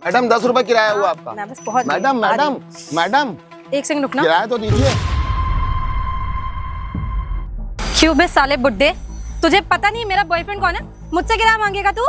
Madam 10 रुपए किराया हुआ आपका। मैं बस पहुंच गई। मैडम मैडम मैडम एक सेकंड रुकना। किराया तो दीजिए। क्यों बे साले बुड्ढे, तुझे पता नहीं मेरा बॉयफ्रेंड कौन है? मुझसे किराया मांगेगा तू?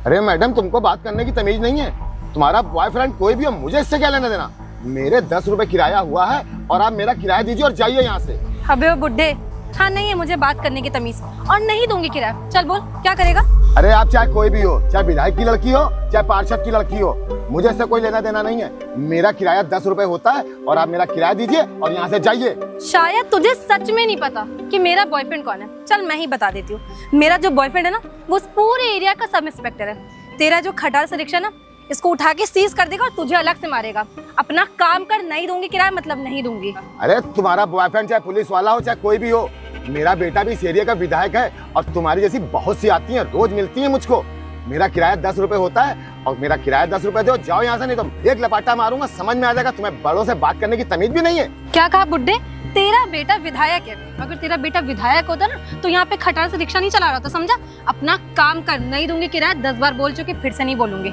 अरे मैडम तुमको बात करने की तमीज नहीं है। तुम्हारा बॉयफ्रेंड कोई भी हो, मुझे इससे क्या लेना देना। मेरे 10 रुपए किराया हुआ है और आप मेरा किराया दीजिए और जाइए यहाँ से। अबे वो बुड्ढे, हाँ नहीं है मुझे बात करने की तमीज और नहीं दूंगी किराया। चल बोल क्या करेगा? अरे आप चाहे कोई भी हो, चाहे विधायक की लड़की हो चाहे पार्षद की लड़की हो, मुझे इससे कोई लेना देना नहीं है। मेरा किराया 10 रुपए होता है और आप मेरा किराया दीजिए और यहाँ से जाइए। शायद तुझे सच में नहीं पता कि मेरा बॉयफ्रेंड कौन है। चल मैं ही बता देती हूँ। मेरा जो बॉयफ्रेंड है ना, वो उस पूरे एरिया का सब इंस्पेक्टर है। तेरा जो खटाल से रिक्शा ना, इसको उठा के सीज कर देगा और तुझे अलग से मारेगा। अपना काम कर, नहीं दूंगी किराया मतलब नहीं दूंगी। अरे तुम्हारा बॉयफ्रेंड चाहे पुलिस वाला हो चाहे कोई भी हो, मेरा बेटा भी इस एरिया का विधायक है और तुम्हारी जैसी बहुत सी आती हैं, रोज मिलती हैं मुझको। मेरा किराया 10 रुपए होता है और मेरा किराया 10 रुपए दो, जाओ यहाँ से, नहीं तो एक लपाटा मारूंगा। समझ में आ जाएगा, तुम्हें बड़ों से बात करने की तमीज भी नहीं है। क्या कहा बुड्ढे? तेरा बेटा विधायक है। अगर तेरा बेटा विधायक होता ना तो यहाँ पे खटाल से रिक्शा नहीं चला रहा था, समझा? अपना काम कर, नहीं दूंगी किराया। 10 बार बोल चुकी, फिर से नहीं बोलूंगी।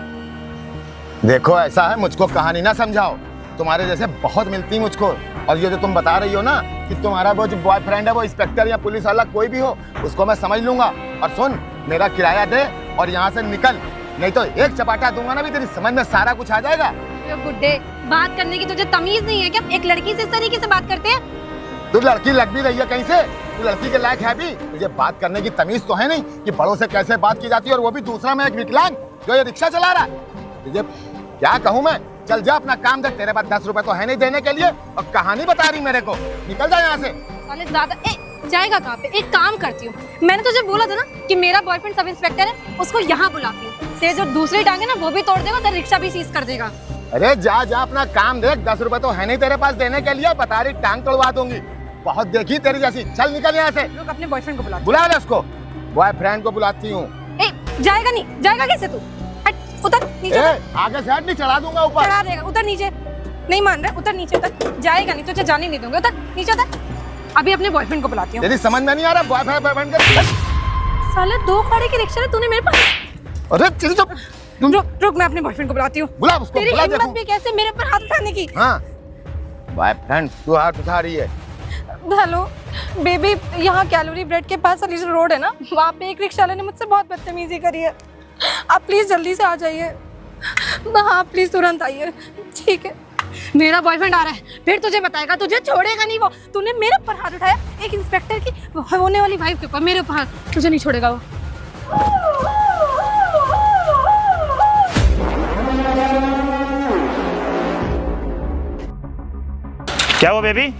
देखो ऐसा है, मुझको कहानी ना समझाओ। तुम्हारे जैसे बहुत मिलती मुझको। और ये जो तुम बता रही हो ना कि तुम्हारा वो जो बॉयफ्रेंड है वो इंस्पेक्टर या पुलिस वाला कोई भी हो, उसको मैं समझ लूंगा। और सुन, मेरा किराया दे और यहाँ से निकल, नहीं तो एक चपाटा दूंगा ना भी तेरी समझ में सारा कुछ आ जाएगा। बुड्ढे, बात करने की तुझे तमीज नहीं है क्या? एक लड़की से इस तरीके से बात करते हैं? तू लड़की लग भी रही है कहीं से? तू लड़की के लायक है भी? तुझे बात करने की तमीज तो है नहीं कि बड़ों से कैसे बात की जाती है, और वो भी दूसरा मैं एक विकलांग जो ये रिक्शा चला रहा है। तुझे क्या कहूँ मैं? चल जा अपना काम देख, तेरे पास 10 रुपए तो है नहीं देने के लिए और कहानी बता रही मेरे को। निकल जा यहाँ से। साले ज्यादा जाएगा कहाँ पे? एक काम करती हूँ, मैंने तुझे बोला था ना कि मेरा बॉयफ्रेंड सब इंस्पेक्टर है, उसको यहाँ बुलाती हूँ। तेरे जो दूसरी टांग है ना वो भी तोड़ देगा, तेरा रिक्शा भी सीज कर देगा। अरे जा जा अपना काम देख, 10 रुपए तो है नहीं तेरे पास देने के लिए, बता रही टांग तोड़वा दूंगी। बहुत देखी तेरी जैसी। चल निकल यहाँ से। लोग अपने बॉयफ्रेंड को बुला ले उसको। बॉयफ्रेंड को बुलाती हूँ। जाएगा नहीं? जाएगा कैसे तू? हट, उतर नीचे। आगे से हट, नहीं चढ़ा दूंगा ऊपर। चढ़ा देगा। उतर नीचे। नहीं मान रहा, उतर नीचे। उतर। जाएगा नहीं, तुझे जाने नहीं दूंगा। उतर नीचे, उतर। अभी अपने बॉयफ्रेंड को बुलाती हूँ। तेरी समझ में नहीं आ रहा बॉयफ्रेंड का? साले 2 खड़े की रिक्शा तूने मेरे पास। अरे चल चुप। रुक, मैं अपने बॉयफ्रेंड को बुलाती हूँ। बुला उसको। तेरी हिम्मत भी कैसे मेरे पर हाथ उठाने की? हाँ, बॉयफ्रेंड तू हाथ उठा रही है। हेलो बेबी, यहाँ कैलोरी ब्रेड के पास अली रोड है ना, वहाँ पे एक रिक्शा वाले ने मुझसे बहुत बदतमीजी करी है। आप प्लीज जल्दी से आ जाइए। हाँ प्लीज तुरंत आइए। ठीक है, मेरा बॉयफ्रेंड आ रहा है, फिर तुझे बताएगा। तुझे छोड़ेगा नहीं वो। तूने मेरे ऊपर हाथ उठाया, एक इंस्पेक्टर की होने वाली वाइफ के ऊपर, मेरे ऊपर हाथ। तुझे नहीं छोड़ेगा वो। क्या हुआ बेबी?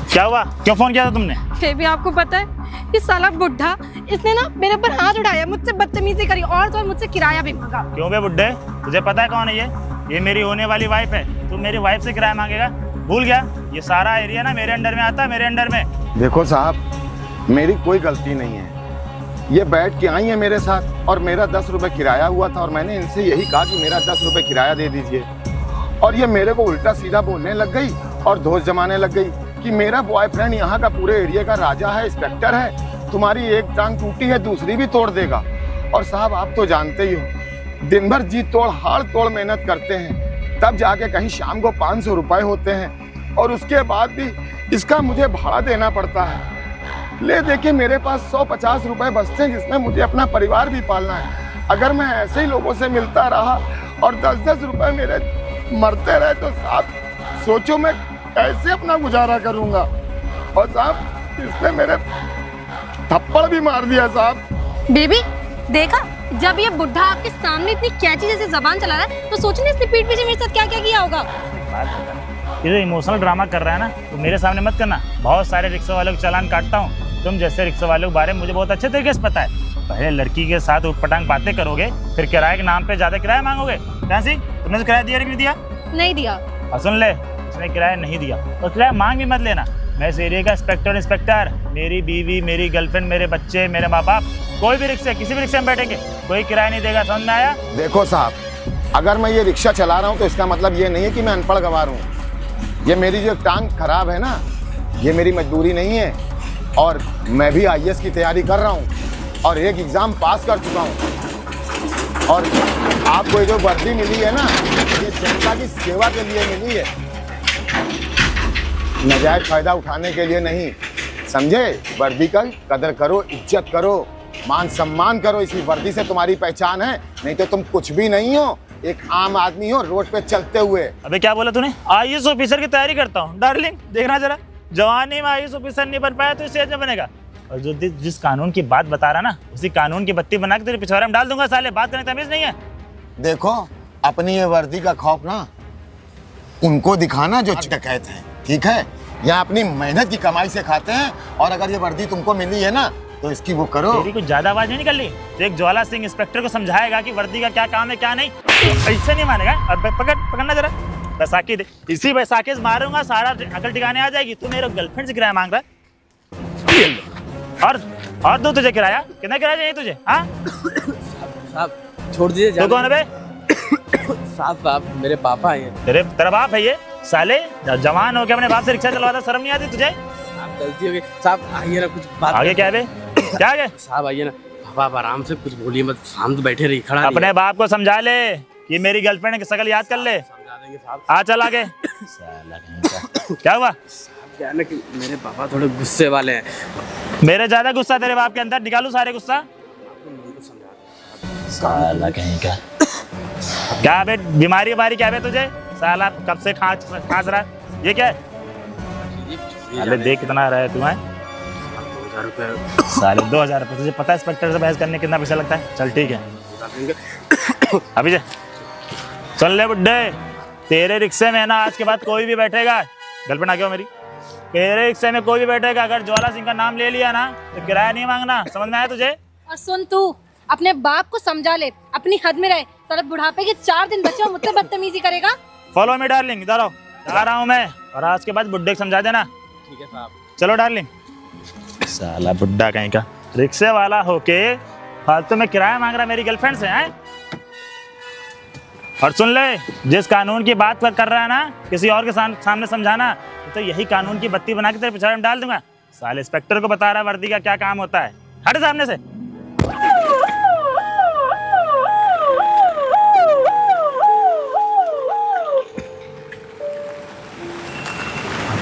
क्या हुआ? क्यों फोन किया था तुमने? बेबी आपको पता है, ये साला बुड्ढा, इसने ना मेरे ऊपर हाथ उठाया, मुझसे बदतमीजी करी और तो मुझसे किराया भी मांगा। क्यों बे बुड्ढे, तुझे पता है कौन है ये मेरी होने वाली वाइफ है। तू मेरी वाइफ से किराया मांगेगा? भूल गया? ये सारा एरिया ना मेरे अंडर में आता है, मेरे अंडर में। देखो साहब, मेरी कोई गलती नहीं है। ये बैठ के आई है मेरे साथ और मेरा 10 रुपए किराया हुआ था और मैंने इनसे यही कहा कि मेरा 10 रुपए किराया दे दीजिए, और ये मेरे को उल्टा सीधा बोलने लग गई और दोष जमाने लग गई कि मेरा बॉयफ्रेंड यहाँ का पूरे एरिया का राजा है, इंस्पेक्टर है, तुम्हारी एक टांग टूटी है दूसरी भी तोड़ देगा। और साहब आप तो जानते ही हो, दिन भर जी तोड़ हाड़ तोड़ मेहनत करते हैं, तब जाके कहीं शाम को 500 रुपए होते हैं और उसके बाद भी इसका मुझे भाड़ा देना पड़ता है। ले देखिए मेरे पास 150 रुपए बचते हैं जिसमें मुझे अपना परिवार भी पालना है। अगर मैं ऐसे ही लोगों से मिलता रहा और 10-10 रुपए मेरे मरते रहे तो साहब सोचो मैं कैसे अपना गुजारा करूंगा। और साहब इसने मेरे थप्पड़ भी मार दिया साहब। बेबी देखा, जब ये बुड्ढा आपके सामने इतनी कैची जैसे जबान चला रहा है तो सोचने इसने पीठ पीछे मेरे साथ क्या क्या किया होगा। ये जो इमोशनल ड्रामा कर रहा है ना, तो मेरे सामने मत करना। बहुत सारे रिक्शा वालों के चालान काटता हूँ। तुम जैसे रिक्शा वालों के बारे में मुझे बहुत अच्छे तरीके से पता है। पहले लड़की के साथ उटपटांग बातें करोगे, फिर किराए के नाम पे ज्यादा किराया मांगोगे। कैसी? तुमने तो किराया दिया नहीं दिया? नहीं दिया। और सुन ले, उसने किराया नहीं दिया और किराया मांग भी मत लेना। मैं इस एरिया का इंस्पेक्टर, मेरी बीवी, मेरी गर्लफ्रेंड, मेरे बच्चे, मेरे माँ बाप, कोई भी रिक्शा, किसी भी रिक्शा में बैठेंगे, कोई किराया नहीं देगा। समझ में आया? देखो साहब, अगर मैं ये रिक्शा चला रहा हूँ तो इसका मतलब ये नहीं है कि मैं अनपढ़ गंवार हूँ। ये मेरी जो टांग खराब है ना, ये मेरी मजदूरी नहीं है। और मैं भी IAS की तैयारी कर रहा हूँ और एक एग्जाम पास कर चुका हूँ। और आपको ये जो वर्दी मिली है ना, ये जनता की सेवा के लिए मिली है, नजायज फायदा उठाने के लिए नहीं, समझे? वर्दी का कदर करो, इज्जत करो, मान सम्मान करो। इसी वर्दी से तुम्हारी पहचान है, नहीं तो तुम कुछ भी नहीं हो, एक आम आदमी हो रोड पे चलते हुए। अबे क्या बोला तूने? आईएएस ऑफिसर की तैयारी करता हूँ। डार्लिंग देखना जरा, जवानी में आईएएस ऑफिसर नहीं बन पाया तो इससे अच्छा बनेगा। और जो जिस कानून की बात बता रहा ना, उसी कानून की बत्ती बना के तेरे पिछवाड़े में डाल दूंगा। साले बात करने तमीज नहीं है। देखो, अपनी ये वर्दी का खौफ ना उनको दिखाना जो डकैत हैं, ठीक है? यहाँ अपनी मेहनत की कमाई से खाते हैं, और अगर ये वर्दी तुमको मिली है ना तो इसकी वो करो। तेरी कुछ ज्यादा आवाज नहीं निकल रही? तो एक ज्वाला सिंह इंस्पेक्टर को समझाएगा कि वर्दी का क्या काम है क्या नहीं, ऐसे नहीं मानेगा। और पकड़ना जरा, बैसाखी दे, इसी बैसाखी से मारूंगा, सारा अकल ठिकाने आ जाएगी। तू मेरे गर्लफ्रेंड से किराया मांग रहा है, और दो तुझे किराया, कितना किराया चाहिए तुझे? हाँ साहब छोड़ दीजिए। तो कौन है बे? साहब मेरे पापा हैं। तेरा बाप है ये? साले जवान हो के अपने बाप से रिक्शा चलवाता, शर्म नहीं आती तुझे? साहब गलती हो गई। साहब आइए ना, कुछ बात आगे क्या है बे? क्या आगे? साहब आइए ना। पापा आप आराम से, कुछ बोलिए मत, शांत बैठे रहिए, खड़ा अपने बाप को समझा ले कि मेरी गर्लफ्रेंड की शकल याद कर ले। समझा देंगे साहब। आ चल आगे। साला कहीं का। क्या हुआ? क्या है ना कि मेरे पापा थोड़े गुस्से वाले हैं। मेरे ज्यादा गुस्सा तेरे बाप के अंदर, निकालू सारे गुस्सा? साला कहीं का। क्या बे, बीमारी क्या बे तुझे? साला कब से खांस रहा है? ये क्या है? अरे देख कितना रहा है तू? है 2000 रुपये। साले 2000 रुपये? तुझे पता है इंस्पेक्टर से बहस करने कितना पैसा लगता है? चल ठीक है, अभी से चल ले बुड्ढे। तेरे रिक्शे में ना आज के बाद कोई भी बैठेगा, गर्लफ्रेंड आ गया मेरी, तेरे रिक्शे में कोई भी बैठेगा, अगर ज्वाला सिंह का नाम ले लिया ना तो किराया नहीं मांगना। समझ में आया तुझे? और सुन, तू अपने बाप को समझा ले, अपनी हद में रहे। साला बुढ़ापे के 4 दिन बच्चे, मुझसे बदतमीजी करेगा। फॉलो मी डार्लिंग, इधर आओ, जा रहा हूँ मैं। और आज के बाद बुड्ढे को समझा देना। ठीक है साहब। चलो डार्लिंग। साला बुड्ढा कहीं का, रिक्शे वाला होके फालतू में किराया मांग रहा मेरी गर्लफ्रेंड से, हैं? और सुन ले, जिस कानून की बात कर रहा है ना, किसी और के सामने समझाना तो यही कानून की बत्ती बना के तेरे पिछाड़े में डाल दूंगा। साले इंस्पेक्टर को बता रहा है वर्दी का क्या काम होता है। हट सामने से।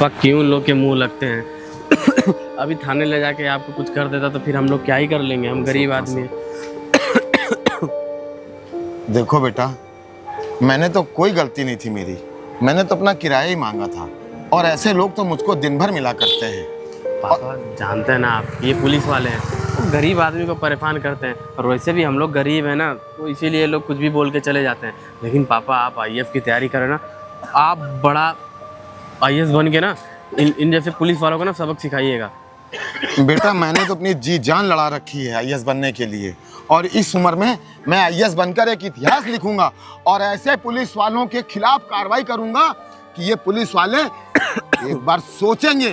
पापा क्यों लोग के मुंह लगते हैं? अभी थाने ले जाके आपको कुछ कर देता तो फिर हम लोग क्या ही कर लेंगे, हम गरीब आदमी हैं। देखो बेटा, मैंने तो कोई गलती नहीं थी मेरी, मैंने तो अपना किराया ही मांगा था, और ऐसे लोग तो मुझको दिन भर मिला करते हैं। पापा जानते हैं ना आप, ये पुलिस वाले हैं, वो गरीब आदमी को परेशान करते हैं। और वैसे भी हम लोग गरीब हैं ना, तो इसीलिए लोग कुछ भी बोल के चले जाते हैं। लेकिन पापा आप आईएएस की तैयारी करें ना, आप बड़ा आईएएस बन के ना इन जैसे पुलिस वालों को ना सबक सिखाइएगा। बेटा मैंने तो अपनी जी जान लड़ा रखी है आईएएस बनने के लिए, और इस उम्र में मैं आईएएस बनकर एक इतिहास लिखूंगा, और ऐसे पुलिस वालों के खिलाफ कार्रवाई करूंगा कि ये पुलिस वाले एक बार सोचेंगे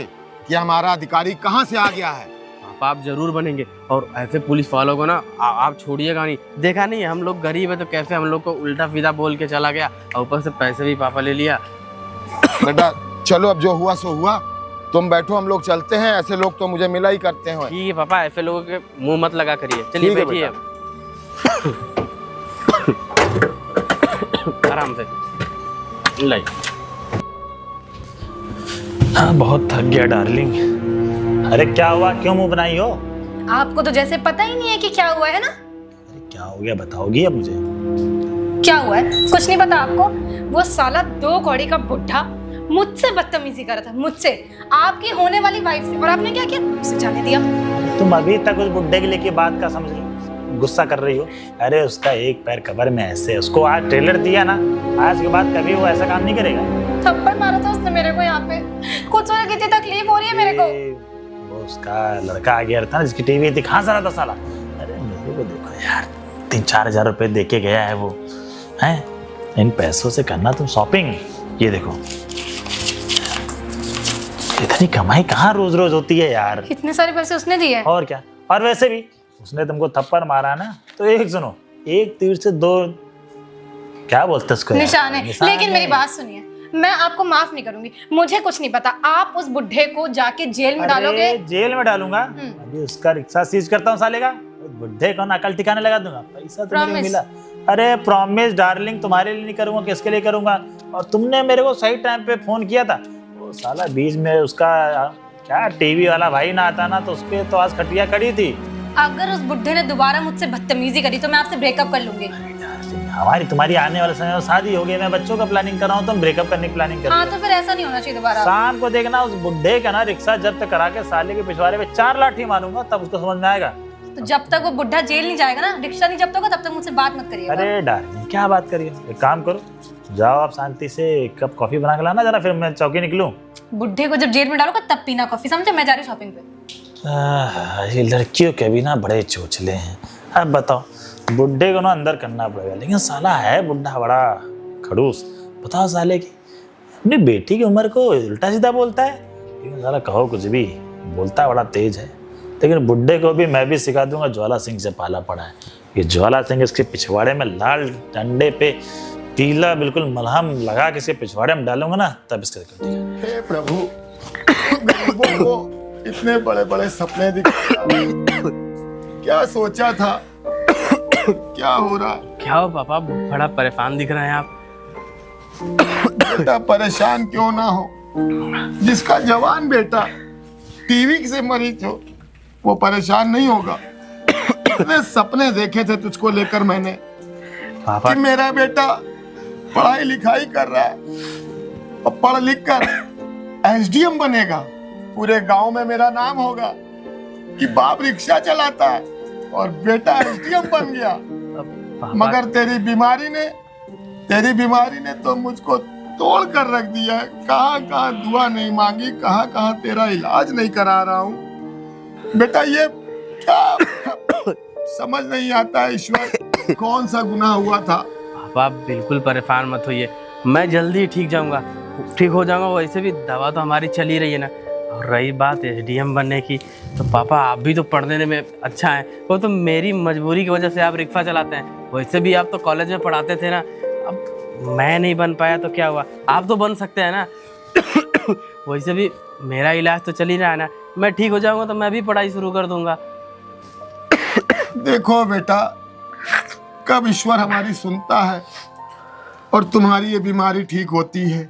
कि हमारा अधिकारी कहां से आ गया है। पापा आप जरूर बनेंगे, और ऐसे पुलिस वालों को ना आप छोड़िएगा नहीं। देखा नहीं हम लोग गरीब है तो कैसे हम लोग को उल्टा सीधा बोल के चला गया, और ऊपर से पैसे भी पापा ले लिया। बेटा चलो, अब जो हुआ सो हुआ, तुम बैठो, हम लोग चलते हैं। ऐसे लोग तो मुझे मिला ही करते हैं। ठीक है पापा, ऐसे लोगों के मुंह मत लगा करिए। चलिए ठीक है बैठिए आराम से। लाइए। हाँ बहुत थक गया डार्लिंग। अरे क्या हुआ, क्यों मुंह बनाई हो? आपको तो जैसे पता ही नहीं है कि क्या हुआ है ना। अरे क्या हो गया, बताओगी अब मुझे? क्या हुआ है? कुछ नहीं पता आपको? वो साला 2 कौड़ी का बुढ़ा मुझसे बदतमीजी कर रहा था, मुझसे, आपकी होने वाली वाइफ से, और आपने क्या किया? उसे जाने दिया। तुम अभी तक उस बुड्ढे के लेके बात का समझ रही, गुस्सा कर रही हो। अरे उसका एक पैर कब्र में ऐसे, उसको आज ट्रेलर दिया ना, आज के बाद कभी वो ऐसा काम नहीं करेगा। थप्पड़ मारा था उसने मेरे को यहाँ पे, खुद सोचा कितनी तकलीफ हो रही है मेरे को। वो उसका लड़का आ गया था जिसकी टीवी दिखा रहा था साला। अरे मेरे को देखो यार, 3-4 हजार रुपए दे के गया है वो, हैं? इन पैसों से करना तुम शॉपिंग। ये देखो, इतनी कमाई कहाँ रोज रोज होती है यार। इतने सारे पैसे उसने दिए। और क्या, और वैसे भी उसने तुमको थप्पड़ मारा ना, तो एक सुनो, एक तीर से 2 क्या बोलते उसको, निशान है। लेकिन मेरी बात सुनिए, मैं आपको माफ नहीं करूंगी, मुझे कुछ नहीं पता। आप उस बुढ़े को जाके जेल में डालोगे। जेल में डालूंगा? अभी उसका रिक्शा सीज करता हूँ साले का, बुढ़े को अकल ठिकाने लगा दूंगा। पैसा तो मुझे मिला, अरे प्रॉमिस डार्लिंग, तुम्हारे लिए नहीं करूँगा, किसके लिए करूँगा। और तुमने मेरे को सही टाइम पे फ़ोन किया था। वो साला बीच में उसका क्या टीवी वाला भाई ना आता ना, तो उस पर तो आज खटिया खड़ी थी। अगर उस बुढ़े ने दोबारा मुझसे बदतमीजी करी तो मैं आपसे ब्रेकअप कर लूंगी। हमारी तुम्हारी आने वाले समय में शादी हो गई, मैं बच्चों का प्लानिंग कर रहा हूँ, तुम ब्रेकअप करने की प्लानिंग कर रहे हाँ हो। तो फिर ऐसा नहीं होना चाहिए दोबारा। शाम को देखना उस बुढ़े का ना रिक्शा जब्त करा के साले के पिछवाड़े पे 4 लाठी मारूंगा, तब उसको समझ में आएगा। तो जब तक वो बुढ़ा जेल नहीं जाएगा ना, रिक्शा नहीं जब्त होगा, तब तक मुझसे बात मत करिएगा। अरे डार्लिंग क्या बात करिए, एक काम करो, जाओ आप शांति से एक कप कॉफी बना के लाना जरा, फिर मैं चौकी निकलूं। बुढ़े को जब जेल में डालोगा तब पीना कॉफी, समझे? मैं जा रही हूँ शॉपिंग पे। ये लड़कियों के भी ना बड़े चोचले हैं। अब बताओ, बुढ़े को ना अंदर करना पड़ेगा, लेकिन साला है बुढ़ा बड़ा खड़ूस। बताओ साले की अपनी बेटी की उम्र को उल्टा सीधा बोलता है, लेकिन साला कहो कुछ भी बोलता बड़ा तेज है। लेकिन बुढ़े को भी मैं भी सिखा दूंगा, ज्वाला सिंह से पाला पड़ा है। ये ज्वाला सिंह इसके पिछवाड़े में लाल डंडे पे पीला बिल्कुल मलहम लगा के इसके पिछवाड़े में डालूंगा ना, तब इसका हे प्रभु, गरीबों को इतने बड़े बड़े सपने दिखाया, क्या सोचा था, क्या हो रहा है? क्या हो पापा, बड़ा परेशान दिख रहे हैं आप। बेटा परेशान क्यों ना हो, जिसका जवान बेटा टीवी से मरीज हो वो परेशान नहीं होगा। इतने सपने देखे थे तुझको लेकर मैंने पापा कि मेरा बेटा पढ़ाई लिखाई कर रहा है और पढ़ लिख कर एसडीएम बनेगा, पूरे गांव में मेरा नाम होगा कि बाप रिक्शा चलाता है और बेटा एसडीएम बन गया। पापा मगर तेरी बीमारी ने तो मुझको तोड़ कर रख दिया है। कहाँ कहाँ दुआ नहीं मांगी, कहाँ कहाँ तेरा इलाज नहीं करा रहा हूँ। बेटा ये क्या समझ नहीं आता है ईश्वर, कौन सा गुनाह हुआ था? पापा बिल्कुल परेशान मत होइए, मैं जल्दी ठीक जाऊंगा, ठीक हो जाऊंगा। वैसे भी दवा तो हमारी चल ही रही है ना। और रही बात एसडीएम बनने की, तो पापा आप भी तो पढ़ने में अच्छा है, वो तो मेरी मजबूरी की वजह से आप रिक्शा चलाते हैं। वैसे भी आप तो कॉलेज में पढ़ाते थे ना, अब मैं नहीं बन पाया तो क्या हुआ, आप तो बन सकते हैं ना। वैसे भी मेरा इलाज तो चल ही रहा है ना, मैं ठीक हो जाऊंगा तो मैं भी पढ़ाई शुरू कर दूंगा। देखो बेटा, कब ईश्वर हमारी सुनता है और तुम्हारी ये बीमारी ठीक होती है।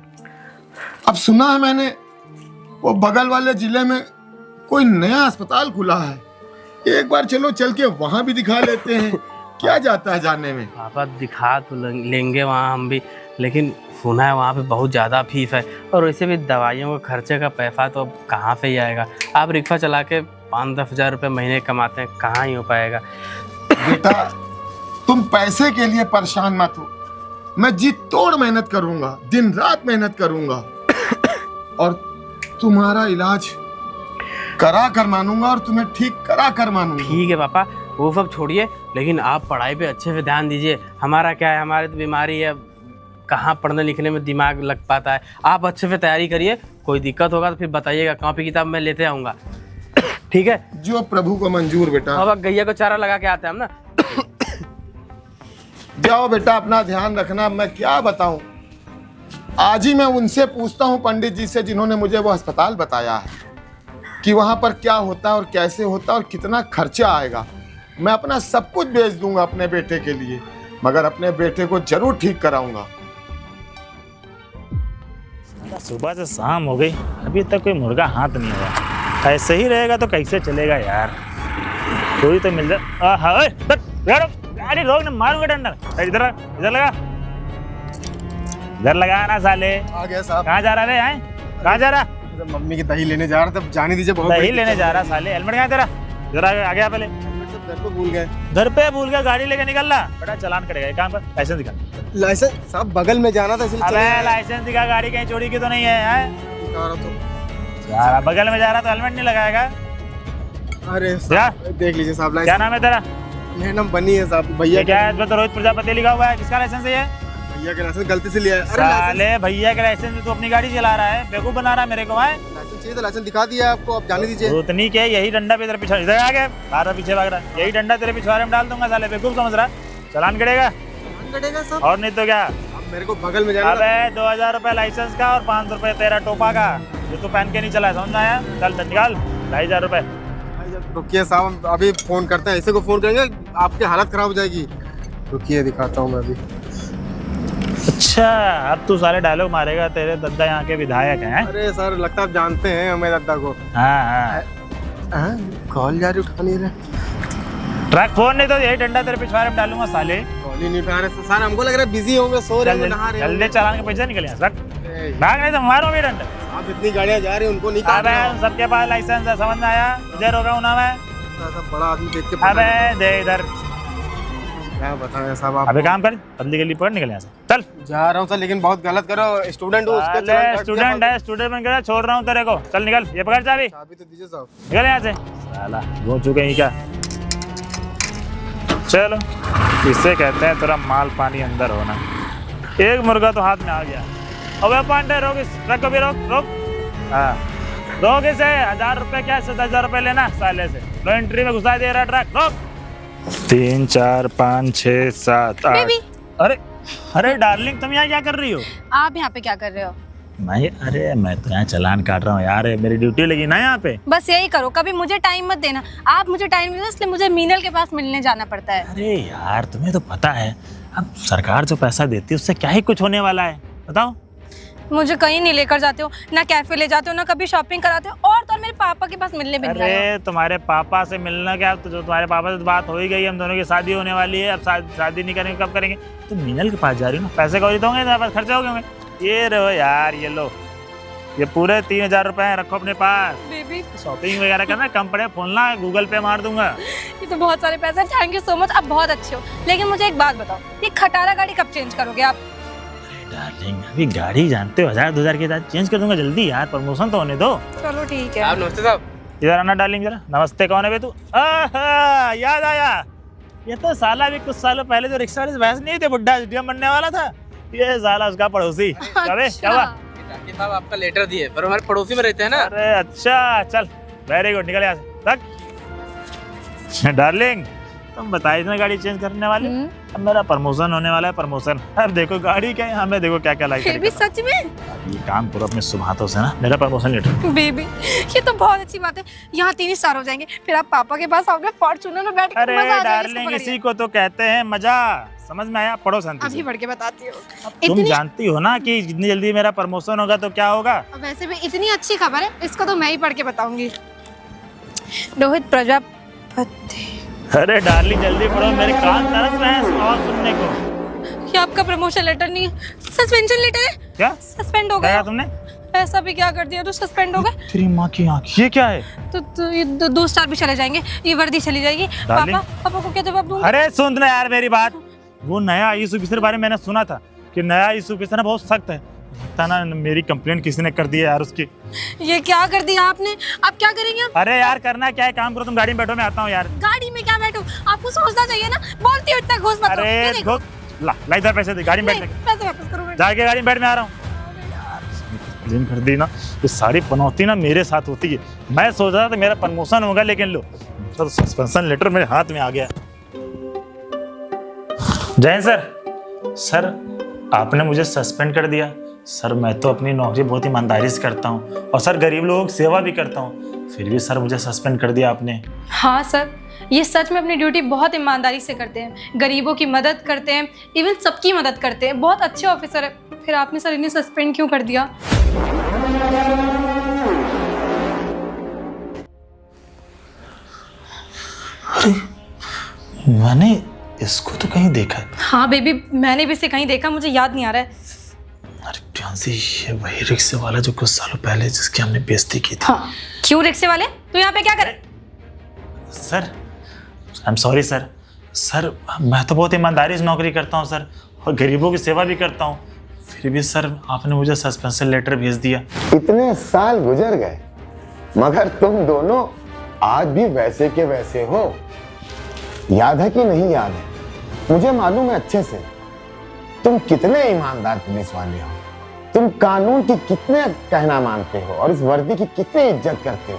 अब सुना है मैंने वो बगल वाले जिले में कोई नया अस्पताल खुला है, एक बार चलो चल के वहां भी दिखा लेते हैं, क्या जाता है जाने में। पापा दिखा तो लेंगे वहाँ हम भी, लेकिन सुना है वहाँ पे बहुत ज़्यादा फीस है, और वैसे भी दवाइयों का खर्चे का पैसा तो कहाँ से ही आएगा। आप रिक्शा चला के 5-10 हज़ार रुपये महीने कमाते हैं, कहाँ ही हो पाएगा। बेटा तुम पैसे के लिए परेशान मत हो, मैं जी तोड़ मेहनत करूंगा, दिन रात मेहनत करूंगा और तुम्हारा इलाज करा कर मानूंगा और तुम्हें ठीक करा कर मानूंगा। ठीक है पापा, वो सब छोड़िए, लेकिन आप पढ़ाई पे अच्छे से ध्यान दीजिए। हमारा क्या है, हमारी तो बीमारी है, कहाँ पढ़ने लिखने में दिमाग लग पाता है। आप अच्छे से तैयारी करिए, कोई दिक्कत होगा तो फिर बताइएगा, कॉपी किताब मैं लेते आऊँगा। ठीक है, जो प्रभु को मंजूर। बेटा अब गैया को चारा लगा के आते हैं हम ना। जाओ बेटा, अपना ध्यान रखना। मैं क्या बताऊं, आज ही मैं उनसे पूछता हूं पंडित जी से जिन्होंने मुझे वो अस्पताल बताया है कि वहां पर क्या होता है और कैसे होता है और कितना खर्चा आएगा। मैं अपना सब कुछ बेच दूंगा अपने बेटे के लिए, मगर अपने बेटे को जरूर ठीक कराऊंगा। सुबह से शाम हो गई, अभी तक कोई मुर्गा हाथ नहीं हुआ। ऐसे ही रहेगा तो कैसे चलेगा यार, कोई तो मिल जाए। गाड़ी रोक ना, मारूंगा डंडा। इधर इधर लगा, इधर लगा ना साले। आ गया साहब। कहाँ जा रहा है? हैं कहाँ जा रहा? मम्मी की दही लेने जा रहा था, जाने दीजिए। बहुत दही लेने जा रहा साले। हेलमेट कहाँ है तेरा? इधर आ गया पहले। घर पे भूल गए। घर पे भूल गया, गाड़ी लेके निकल रहा। बड़ा चालान करेगा, एक काम कर, लाइसेंस दिखा। लाइसेंस साहब बगल में जाना था इसलिए चले अबे आए। लाइसेंस दिखा, गाड़ी कहीं चोरी की तो नहीं है? हैं दिखा रहा तो। जा रहा, बगल में जा रहा तो हेलमेट नहीं लगाएगा। अरे क्या? साहब, देख लीजिए साहब क्या लाइसेंस। नाम है तेरा? मेरा नाम बनी है साहब। भैया ये क्या है? इसमें तो रोहित प्रजापति लिखा हुआ है। किसका लाइसेंस है ये? भैया के लाइसेंस गलती से लिया है। अरे लाइसेंस साले भैया के लाइसेंस में तू अपनी गाड़ी चला रहा है, बेवकूफ बना रहा है मेरे को। है चाहिए तो लाइसेंस दिखा दिया आपको, आप जाने दीजिए। उतनी के यही डंडा पे तेरे पीछे, इधर आ गया, बारह पीछे भाग रहा है। यही डंडा तेरे पिछवाड़े में डाल दूंगा साले, बेवकूफ समझ रहा है। चालान कटेगा कटेगा साहब। और नहीं तो क्या। अब मेरे को बगल में जाना था। अबे 2000 रुपए लाइसेंस का और 500 रुपए तेरा टोपा का, जो तू पहन के नहीं चला, समझ में आया? चल निकाल 2500 रुपए। रुकिए साहब, हम अभी फोन करते हैं, ऐसे को फोन करेंगे आपकी हालत खराब हो जाएगी। रुकिए दिखाता हूँ मैं अभी। अच्छा, अब तू सारे डायलॉग मारेगा, तेरे दद्दा यहाँ के विधायक हैं? अरे सर लगता है आप जानते हैं हमें दद्दा को। हाँ हाँ। कॉल जा रही, उठा नहीं रहे। ट्रक फोन नहीं तो यही डंडा तेरे पिछवाड़े में डालूंगा साले। कॉल ही नहीं उठा रहे सर, हमको लग रहा है बिजी होंगे, सो रहे होंगे, नहा रहे होंगे। जल्दी चालान के पैसे निकले यहाँ से, भाग नहीं तो मारो भी डंडा। आप इतनी गाड़ियाँ जा रही हैं, उनको नहीं काट रहे हो। सबके पास लाइसेंस है, समझ में आया? तुझे रोका हूँ ना मैं? ऐसा बड़ा आदमी देख के अबे दे इधर। क्या बताएं साहब आप। अबे काम कर, बदली गली पकड़, निकल यहाँ से, चल। जा रहा हूँ सर, लेकिन बहुत गलत करो, स्टूडेंट हो उसके चलान काट दिया। स्टूडेंट है, स्टूडेंट बन कर छोड़ रहा हूँ तेरे को, चल निकल, ये पकड़ चाबी, चाबी तो दीजिए साहब। निकल यहाँ से साला, घूम चुके ही क्या। चलो, इसे कहते हैं तेरा माल पानी अंदर होना। एक मुर्गा तो हाथ में आ गया। अबे पांडे रोक इस ट्रक को भी, रोक रोक। हाँ रोक इसे, 1000 रुपये क्या, 10,000 रुपये लेना साले से। नो एंट्री में घुसा दे रहा ट्रक, रोक। 3 4 5 6 7 8। बेबी। अरे अरे डार्लिंग, तुम यहाँ क्या कर रही हो? आप यहाँ पे क्या कर रहे हो? मैं तो यहाँ चालान काट रहा हूँ यार, मेरी ड्यूटी लगी ना यहाँ पे। बस यही करो, कभी मुझे टाइम मत देना। आप मुझे टाइम दे दो, इसलिए मुझे मीनल के पास मिलने जाना पड़ता है। अरे यार, तुम्हें तो पता है अब सरकार जो पैसा देती है उससे क्या ही कुछ होने वाला है, बताओ। मुझे कहीं नहीं लेकर जाते हो, ना कैफे ले जाते हो, ना कभी शॉपिंग कराते हो, और तो मेरे पापा के पास मिलने भी नहीं आए हो। अरे तुम्हारे पापा से मिलना क्या, तो जो तुम्हारे पापा से तो बात हो ही गई, हम दोनों की शादी होने वाली है। अब शादी नहीं करेंगे कब करेंगे? तुम मीनल के पास जा रही हो ना, पैसे कौड़ी दोगे, तुम्हारे पास खर्चे हो गए होंगे। ये रहो यार, ये लो, ये पूरे 3000 रुपए हैं, रखो अपने पास। बेबी शॉपिंग वगैरह करना, कम पड़े फोन गूगल पे मार दूंगा। ये तो बहुत सारे पैसे, थैंक यू सो मच, आप बहुत अच्छे हो। लेकिन मुझे एक बात बताओ, ये खटारा गाड़ी कब चेंज करोगे आप? डार्लिंग, अभी गाड़ी जानते हो 1000-2000 के साथ चेंज कर दूंगा जल्दी यार, प्रमोशन तो होने दो। चलो ठीक है। आप नमस्ते साहब। इधर आना डार्लिंग जरा। नमस्ते, कौन है बे तू? आहा, याद आया, ये तो साला भी कुछ सालों पहले जो रिक्शा वाले से बहस नहीं थे, बुड्ढा एसडीएम बनने वाला था, ये साला उसका पड़ोसी। अबे क्या हुआ? राकेश साहब आपका लेटर दिए, पर हमारे पड़ोसी में रहते हैं ना। अरे अच्छा, चल वेरी गुड, निकल यहाँ से, रख। डार्लिंग, तुम बताइए ना गाड़ी चेंज करने वाले, अब मेरा प्रमोशन होने वाला है, प्रमोशन। अब देखो गाड़ी क्या है, हमें देखो क्या क्या लाइक फिर भी सच में? ये काम करो अपने शुभ हाथों से ना, मेरा प्रमोशन लेटर। बेबी, ये तो बहुत अच्छी बात है, यहाँ 3 स्टार हो जाएंगे, फिर आप पापा के पास आओगे, फॉर्च्यूनर में बैठ के अरे मजा आ जाएगा। डार्लिंग, इसी को तो कहते हैं मजा, समझ में आया? पढ़ो शांति अभी से। बढ़ के बताती हूँ। तुम जानती हो ना कि जितनी जल्दी मेरा प्रमोशन होगा तो क्या होगा। वैसे भी इतनी अच्छी खबर है, इसको तो मैं ही पढ़ के बताऊंगी। रोहित प्रजापति। अरे डार्लिंग जल्दी पढ़ो, मेरे कान तरस रहे हैं और सुनने को। ये आपका प्रमोशन लेटर नहीं है, सस्पेंशन लेटर है। क्या सस्पेंड हो क्या गया तुमने? ऐसा भी क्या कर दिया तो सस्पेंड हो गए? तेरी माँ की आँख, ये क्या है? तो ये 2 स्टार भी चले जाएंगे, ये वर्दी चली जाएगी। डार्लिंग। पापा को क्या जवाब दूंगा? अरे सुन ना यार मेरी बात, वो नया आयुष ऑफिसर के बारे में मैंने सुना था कि नया आयुष ऑफिसर ना बहुत सख्त है, लगता ना मेरी कंप्लेंट किसी ने कर दी है यार उसकी। ये क्या कर दिया आपने? आप क्या करेंगे आप? अरे यार करना क्या है, काम करो, तुम गाड़ी में बैठो, मैं आता हूँ यार। गाड़ी में क्या बैठो, आपको सोचना चाहिए ना, बोलती हो इतना घूस मत दो। ये अरे देखो। ला इधर पैसे दे, गाड़ी में नहीं, बैठ, पैसे वापस करो। जाके गाड़ी में बैठ, मैं आ रहा हूँ। फिल्म कर दी ना, ये सारी पनौती ना मेरे साथ होती है। मैं सोच रहा था मेरा प्रमोशन होगा, लेकिन लो तो सस्पेंशन लेटर मेरे हाथ में आ गया। जय सर, आपने मुझे सस्पेंड कर दिया। सर मैं तो अपनी नौकरी बहुत ईमानदारी से करता हूँ, और सर गरीब लोगों की सेवा भी करता हूँ, फिर भी सर मुझे सस्पेंड कर दिया आपने। हाँ सर, ये सच में अपनी ड्यूटी बहुत ईमानदारी से करते हैं, गरीबों की मदद करते हैं, इवन सबकी मदद करते हैं, बहुत अच्छे ऑफिसर है। फिर आपने सर इन्हें सस्पेंड क्यों कर दिया? अरे मैंने इसको तो कहीं देखा है। हाँ बेबी, मैंने भी इसे कहीं देखा, मुझे याद नहीं आ रहा है। अरे प्रियांशी, ये वही रिक्शे वाला जो कुछ सालों पहले जिसकी हमने बेइज्जती की थी। हाँ, क्यों रिक्शे वाले, तो यहाँ पे क्या करे? Sir I am sorry sir, मैं तो बहुत ईमानदारी से नौकरी करता हूँ सर, और गरीबों की सेवा भी करता हूँ, फिर भी सर आपने मुझे सस्पेंशन लेटर भेज दिया। इतने साल गुजर गए मगर तुम दोनों आज भी वैसे के वैसे हो। याद है कि नहीं याद है? मुझे मालूम है अच्छे से तुम कितने ईमानदार पुलिस वाले हो, तुम कानून की कितने कहना मानते हो और इस वर्दी की कितनी इज्जत करते हो।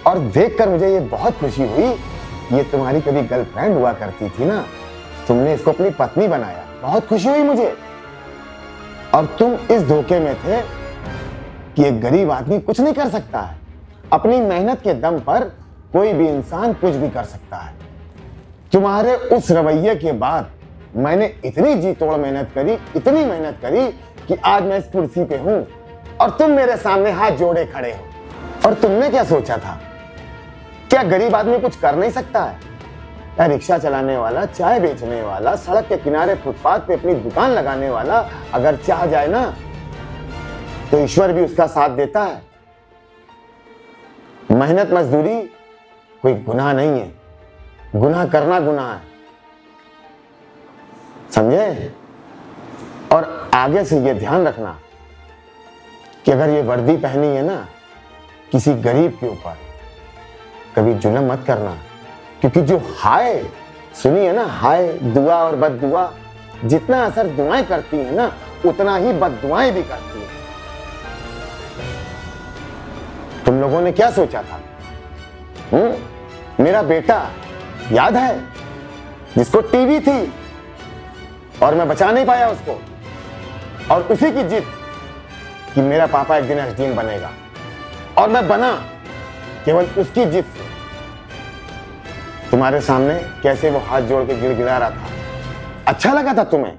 और देखकर मुझे ये बहुत खुशी हुई, ये तुम्हारी कभी गर्लफ्रेंड हुआ करती थी ना, तुमने इसको अपनी पत्नी बनाया, बहुत खुशी हुई मुझे। और तुम इस धोखे में थे कि एक गरीब आदमी कुछ नहीं कर सकता है, अपनी मेहनत के दम पर कोई भी इंसान कुछ भी कर सकता है। तुम्हारे उस रवैये के बाद मैंने इतनी जी तोड़ मेहनत करी, इतनी मेहनत करी कि आज मैं इस कुर्सी पे हूं और तुम मेरे सामने हाथ जोड़े खड़े हो। और तुमने क्या सोचा था? क्या गरीब आदमी कुछ कर नहीं सकता है? या रिक्शा चलाने वाला, चाय बेचने वाला, सड़क के किनारे फुटपाथ पे अपनी दुकान लगाने वाला अगर चाह जाए ना तो ईश्वर भी उसका साथ देता है। मेहनत मजदूरी कोई गुनाह नहीं है, गुनाह करना गुनाह है, समझे? और आगे से ये ध्यान रखना कि अगर ये वर्दी पहनी है ना किसी गरीब के ऊपर, कभी जुल्म मत करना, क्योंकि जो हाय सुनी है ना, हाय दुआ और बद दुआ, जितना असर दुआएं करती है ना उतना ही बद दुआएं भी करती है। तुम लोगों ने क्या सोचा था? मेरा बेटा याद है जिसको टीवी थी और मैं बचा नहीं पाया उसको, और उसी की जिद कि मेरा पापा एक दिन एसडीएम बनेगा, और मैं बना केवल उसकी जिद से। तुम्हारे सामने कैसे वो हाथ जोड़ के गिड़गिड़ा रहा था, अच्छा लगा था तुम्हें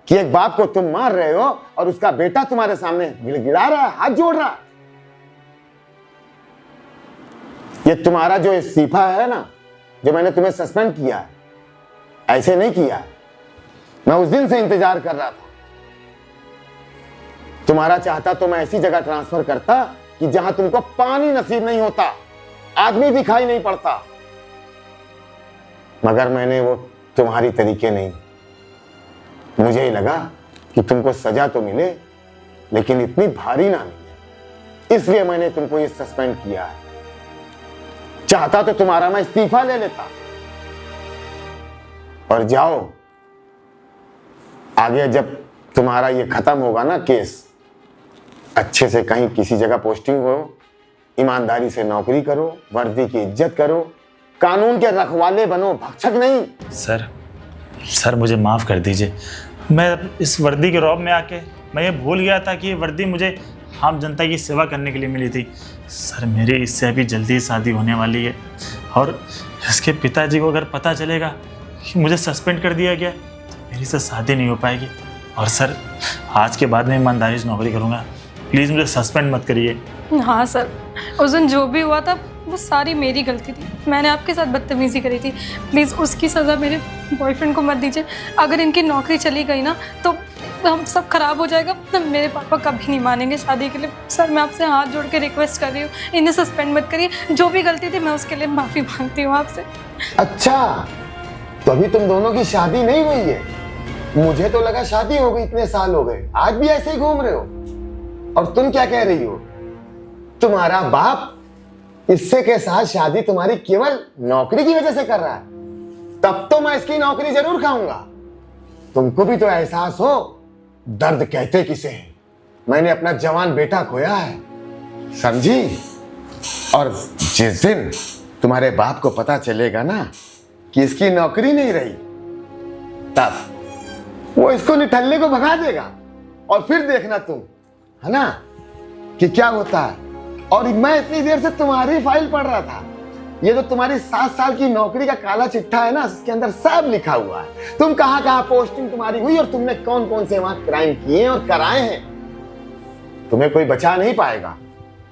कि एक बाप को तुम मार रहे हो और उसका बेटा तुम्हारे सामने गिड़गिड़ा रहा है, हाथ जोड़ रहा है? ये तुम्हारा जो इस्तीफा है ना, जो मैंने तुम्हें सस्पेंड किया है, ऐसे नहीं किया है। मैं उस दिन से इंतजार कर रहा था। तुम्हारा चाहता तो मैं ऐसी जगह ट्रांसफर करता कि जहां तुमको पानी नसीब नहीं होता, आदमी दिखाई नहीं पड़ता, मगर मैंने वो तुम्हारी तरीके नहीं। मुझे ही लगा कि तुमको सजा तो मिले लेकिन इतनी भारी ना मिले, इसलिए मैंने तुमको ये सस्पेंड किया है। चाहता तो तुम्हारा मैं इस्तीफा ले लेता। और जाओ आगे, जब तुम्हारा ये खत्म होगा ना केस, अच्छे से कहीं किसी जगह पोस्टिंग हो, ईमानदारी से नौकरी करो, वर्दी की इज्जत करो, कानून के रखवाले बनो, भक्षक नहीं। सर मुझे माफ़ कर दीजिए। मैं इस वर्दी के रौब में आके मैं ये भूल गया था कि ये वर्दी मुझे आम जनता की सेवा करने के लिए मिली थी। सर मेरी इससे अभी जल्दी शादी होने वाली है, और इसके पिताजी को अगर पता चलेगा कि मुझे सस्पेंड कर दिया गया तो मेरी से शादी नहीं हो पाएगी। और सर आज के बाद मैं ईमानदारी से नौकरी करूँगा, प्लीज़ मुझे सस्पेंड मत करिए। हाँ सर, उस दिन जो भी हुआ था वो सारी मेरी गलती थी, मैंने आपके साथ बदतमीज़ी करी थी। प्लीज़ उसकी सज़ा मेरे बॉयफ्रेंड को मत दीजिए। अगर इनकी नौकरी चली गई ना तो हम सब खराब हो जाएगा, तो मेरे पापा कभी नहीं मानेंगे शादी के लिए। सर मैं आपसे हाथ जोड़ के रिक्वेस्ट कर रही हूँ, इन्हें सस्पेंड मत करिए। जो भी गलती थी मैं उसके लिए माफ़ी मांगती हूँ आपसे। अच्छा, तो अभी तुम दोनों की शादी नहीं हुई है? मुझे तो लगा शादी हो गई, इतने साल हो गए, आज भी ऐसे ही घूम रहे हो। और तुम क्या कह रही हो? तुम्हारा बाप इससे के साथ शादी तुम्हारी केवल नौकरी की वजह से कर रहा है? तब तो मैं इसकी नौकरी जरूर खाऊंगा। तुमको भी तो एहसास हो दर्द कहते किसे है। मैंने अपना जवान बेटा खोया है, समझी? और जिस दिन तुम्हारे बाप को पता चलेगा ना कि इसकी नौकरी नहीं रही, तब वो इसको निठल्ले को भगा देगा, और फिर देखना तुम, है ना, कि क्या होता है। और मैं इतनी देर से तुम्हारी फाइल पढ़ रहा था, ये जो तुम्हारी 7 साल की नौकरी का काला चिट्ठा है ना, इसके अंदर सब लिखा हुआ है। तुम कहां कहां पोस्टिंग तुम्हारी हुई और तुमने कौन कौन से वहां क्राइम किए और कराए हैं। तुम्हें कोई बचा नहीं पाएगा।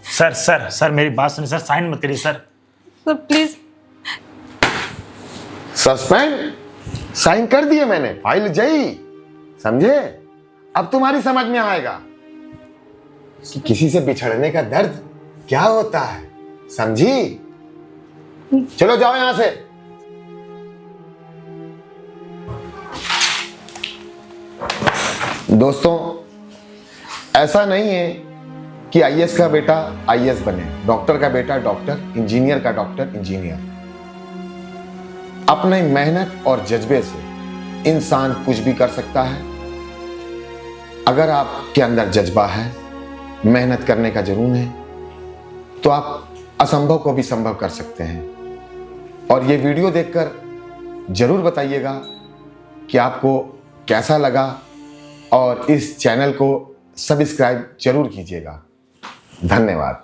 सर मेरी बात सुनिए सर, साइन मत करिए sir. Sir please. Suspend sign कर दिए मैंने, फाइल जई, समझे? अब तुम्हारी समझ में आएगा कि किसी से बिछड़ने का दर्द क्या होता है, समझी? चलो जाओ यहां से। दोस्तों, ऐसा नहीं है कि आईएएस का बेटा आईएएस बने, डॉक्टर का बेटा डॉक्टर, इंजीनियर का डॉक्टर इंजीनियर। अपने मेहनत और जज्बे से इंसान कुछ भी कर सकता है। अगर आपके अंदर जज्बा है, मेहनत करने का जुनून है, तो आप असंभव को भी संभव कर सकते हैं। और ये वीडियो देखकर जरूर बताइएगा कि आपको कैसा लगा, और इस चैनल को सब्सक्राइब जरूर कीजिएगा। धन्यवाद।